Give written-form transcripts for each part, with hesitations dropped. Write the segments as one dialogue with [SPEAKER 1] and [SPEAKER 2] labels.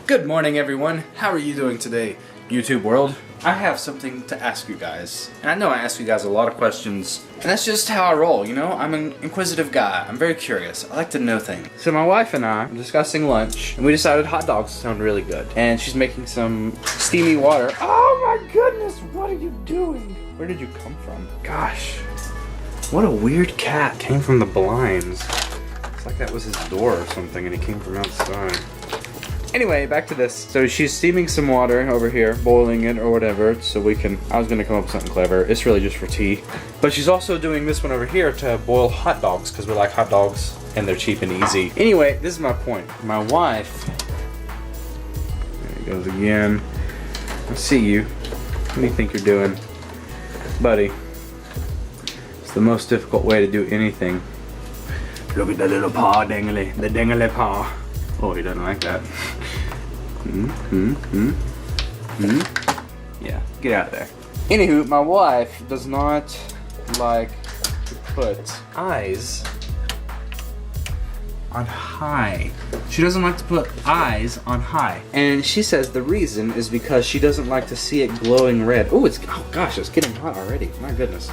[SPEAKER 1] Good morning, everyone. How are you doing today, YouTube world? I have something to ask you guys. And I know I ask you guys a lot of questions, and that's just how I roll, you know? I'm an inquisitive guy. I'm very curious. I like to know things. So my wife and I are discussing lunch, and we decided hot dogs sound really good. And she's making some steamy water. Oh my goodness, what are you doing? Where did you come from? Gosh, what a weird cat. Came from the blinds. It's like that was his door or something, and he came from outside. Anyway, back to this. So she's steaming some water over here, boiling it or whatever, so we can, I was gonna come up with something clever. It's really just for tea. But she's also doing this one over here to boil hot dogs, because we like hot dogs and they're cheap and easy. Anyway, this is my point. My wife, there he goes again. I see you. What do you think you're doing? Buddy, it's the most difficult way to do anything. Look at the little paw dangly, the dangly paw. Oh, he doesn't like that. Yeah, get out of there. Anywho, my wife does not like to put eyes on high. She doesn't like to put eyes on high. And she says the reason is because she doesn't like to see it glowing red. Oh, gosh, it's getting hot already. My goodness.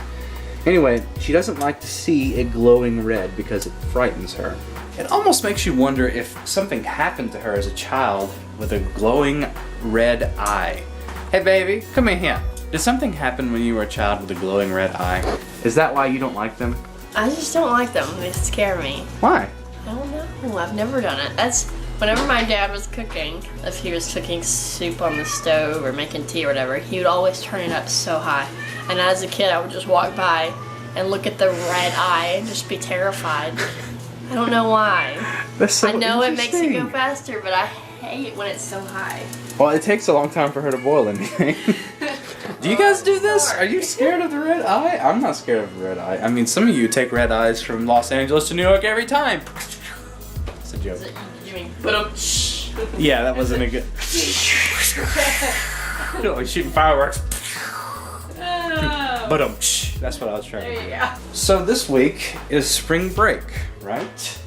[SPEAKER 1] Anyway, she doesn't like to see it glowing red because it frightens her. It almost makes you wonder if something happened to her as a child with a glowing red eye. Hey baby, come in here. Did something happen when you were a child with a glowing red eye? Is that why you don't like them?
[SPEAKER 2] I just don't like them. They scare me.
[SPEAKER 1] Why?
[SPEAKER 2] I don't know. I've never done it. That's whenever my dad was cooking, if he was cooking soup on the stove or making tea or whatever, he would always turn it up so high. And as a kid, I would just walk by and look at the red eye and just be terrified. I don't know why.
[SPEAKER 1] That's so
[SPEAKER 2] I know it makes it go faster, but I hate when it's so high.
[SPEAKER 1] Well, it takes a long time for her to boil anything. Do you guys do this? Are you scared of the red eye? I'm not scared of the red eye. I mean, some of you take red eyes from Los Angeles to New York every time. It's a joke.
[SPEAKER 2] You mean, but
[SPEAKER 1] yeah, that wasn't a good. Like shooting fireworks. But that's what I was trying to do.
[SPEAKER 2] There you go.
[SPEAKER 1] So this week is spring break, right?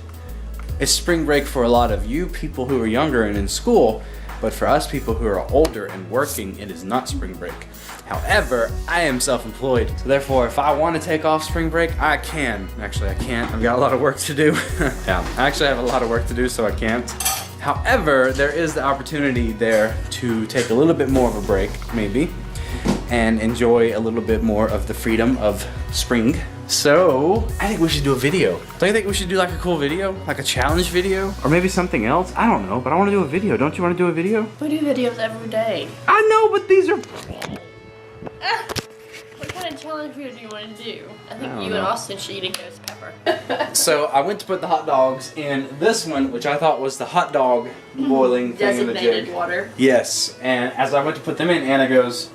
[SPEAKER 1] It's spring break for a lot of you people who are younger and in school, but for us people who are older and working, it is not spring break. However, I am self-employed, so therefore if I want to take off spring break, I can. Actually, I can't. I've got a lot of work to do. Yeah, I actually have a lot of work to do, so I can't. However, there is the opportunity there to take a little bit more of a break, maybe, and enjoy a little bit more of the freedom of spring. So, I think we should do a video. Don't you think we should do like a cool video? Like a challenge video? Or maybe something else? I don't know, but I want to do a video. Don't you want to do a video?
[SPEAKER 2] We do videos every day.
[SPEAKER 1] I know, but these are...
[SPEAKER 2] What kind of challenge video do you want to do? I think you and Austin should eat a ghost pepper.
[SPEAKER 1] So, I went to put the hot dogs in this one, which I thought was the hot dog boiling thing in the jig.
[SPEAKER 2] Designated water.
[SPEAKER 1] Yes, and as I went to put them in, Anna goes...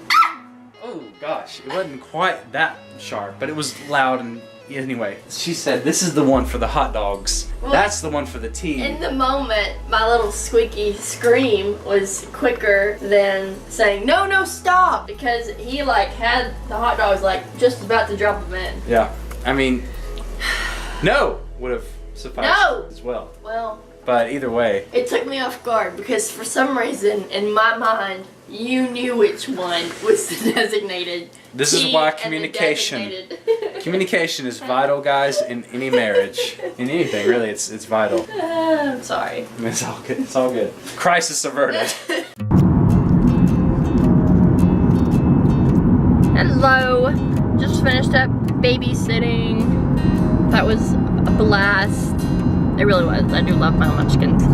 [SPEAKER 1] Oh gosh, it wasn't quite that sharp, but it was loud and anyway. She said, this is the one for the hot dogs. Well, that's the one for the tea.
[SPEAKER 2] In the moment, my little squeaky scream was quicker than saying, no, no, stop! Because he like had the hot dogs like just about to drop them in.
[SPEAKER 1] Yeah, I mean, no would have sufficed as well.
[SPEAKER 2] Well,
[SPEAKER 1] but either way.
[SPEAKER 2] It took me off guard because for some reason in my mind, you knew which one was the designated.
[SPEAKER 1] This is why communication. Communication is vital, guys, in any marriage. In anything, really, it's vital.
[SPEAKER 2] I'm sorry.
[SPEAKER 1] It's all good. It's all good. Crisis averted.
[SPEAKER 2] Hello. Just finished up babysitting. That was a blast. It really was. I do love my munchkins.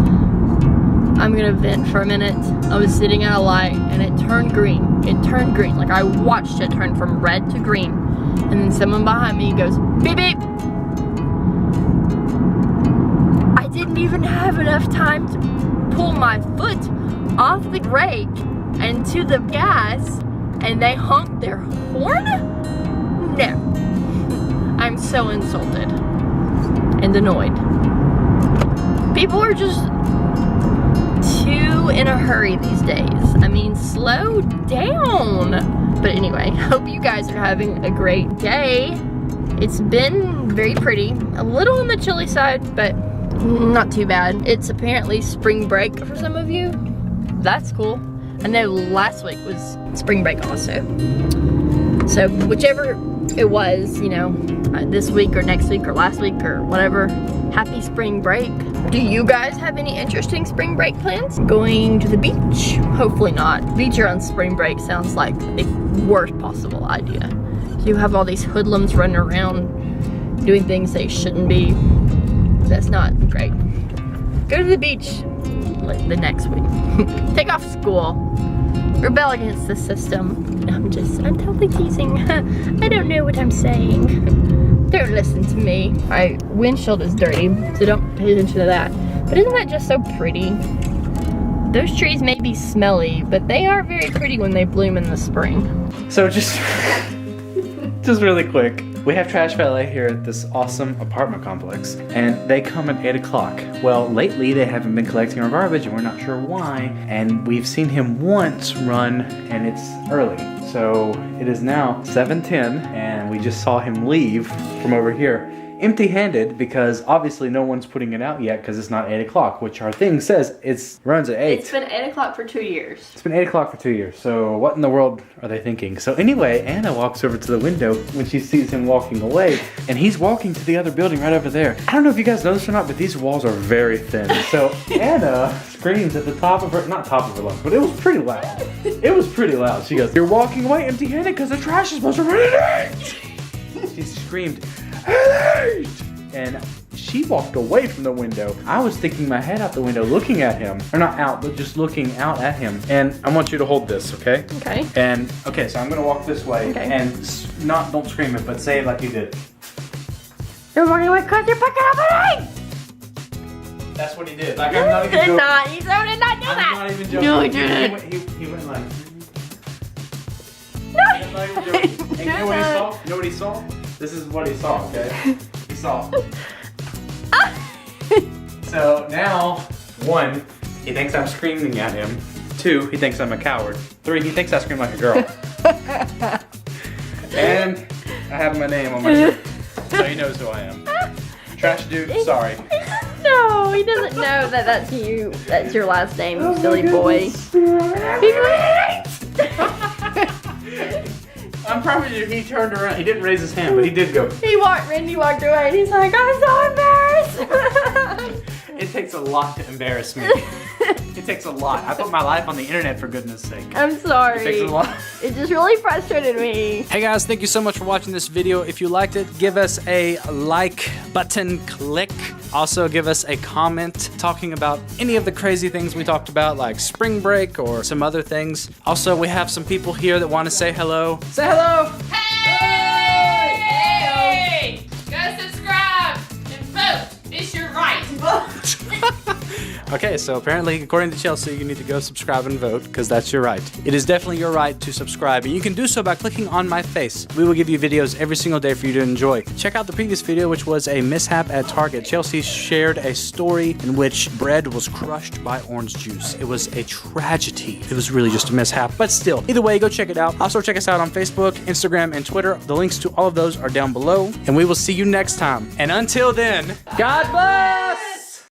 [SPEAKER 2] I'm gonna vent for a minute. I was sitting at a light and it turned green. It turned green. Like I watched it turn from red to green. And then someone behind me goes, beep beep. I didn't even have enough time to pull my foot off the brake and to the gas and they honked their horn? No. I'm so insulted and annoyed. People are just too in a hurry these days. I mean, slow down. But anyway, hope you guys are having a great day. It's been very pretty. A little on the chilly side, but not too bad. It's apparently spring break for some of you. that's cool. I know last week was spring break also. So whichever it was, you know, this week or next week or last week or whatever, happy spring break. Do you guys have any interesting spring break plans? Going to the beach? Hopefully not. Beach or on spring break sounds like the worst possible idea. So you have all these hoodlums running around doing things they shouldn't be. That's not great. Go to the beach like the next week. Take off school. Rebel against the system. I'm totally teasing. I don't know what I'm saying. Don't listen to me. My windshield is dirty, so don't pay attention to that. But isn't that just so pretty? Those trees may be smelly, but they are very pretty when they bloom in the spring.
[SPEAKER 1] So just really quick. We have trash valet here at this awesome apartment complex, and they come at 8 o'clock. Well, lately they haven't been collecting our garbage, and we're not sure why. And we've seen him once run, and it's early. So it is now 7:10, and we just saw him leave from over here empty-handed, because obviously no one's putting it out yet because it's not 8 o'clock, which our thing says it runs at 8.
[SPEAKER 2] It's been 8 o'clock for 2 years.
[SPEAKER 1] It's been 8 o'clock for 2 years, so what in the world are they thinking? So anyway, Anna walks over to the window when she sees him walking away, and he's walking to the other building right over there. I don't know if you guys know this or not, but these walls are very thin. So Anna screams at the top of her, not top of her lungs, but it was pretty loud. It was pretty loud. She goes, "You're walking away empty-handed because the trash is supposed to run at 8!" She screamed, "At 8!" And she walked away from the window. I was sticking my head out the window looking at him. Or not out, but just looking out at him. And I want you to hold this, okay?
[SPEAKER 2] Okay.
[SPEAKER 1] And, okay, so I'm gonna walk this way.
[SPEAKER 2] Okay.
[SPEAKER 1] And don't scream it, but say it like you did.
[SPEAKER 2] You're walking away because you're picking up an egg!
[SPEAKER 1] That's what he did. Like, I'm not even joking.
[SPEAKER 2] You did not do that!
[SPEAKER 1] I'm not even joking.
[SPEAKER 2] No, he didn't.
[SPEAKER 1] He went like...
[SPEAKER 2] No!
[SPEAKER 1] I'm not even joking. And you know what he saw? You know what he saw? This is what he saw, okay? He saw. So now, 1, he thinks I'm screaming at him. 2, he thinks I'm a coward. 3, he thinks I scream like a girl. And I have my name on my shirt, so he knows who I am. Trash dude, sorry.
[SPEAKER 2] No, he doesn't know that that's you. That's your last name, you silly boy.
[SPEAKER 1] I'm proud you. He turned around. He didn't raise his hand, but he did go.
[SPEAKER 2] Randy walked away and he's like, I'm so embarrassed.
[SPEAKER 1] It takes a lot to embarrass me. It takes a lot. I put my life on the internet, for goodness sake.
[SPEAKER 2] I'm sorry.
[SPEAKER 1] It takes a lot.
[SPEAKER 2] It just really frustrated me.
[SPEAKER 1] Hey guys, thank you so much for watching this video. If you liked it, give us a like button click. Also give us a comment talking about any of the crazy things we talked about, like spring break or some other things. Also, we have some people here that want to say hello. Say hello!
[SPEAKER 3] Hey! Hey! Go subscribe and vote. It's your right.
[SPEAKER 1] Okay, so apparently, according to Chelsea, you need to go subscribe and vote, because that's your right. It is definitely your right to subscribe, and you can do so by clicking on my face. We will give you videos every single day for you to enjoy. Check out the previous video, which was a mishap at Target. Chelsea shared a story in which bread was crushed by orange juice. It was a tragedy. It was really just a mishap, but still. Either way, go check it out. Also, check us out on Facebook, Instagram, and Twitter. The links to all of those are down below, and we will see you next time. And until then, God bless!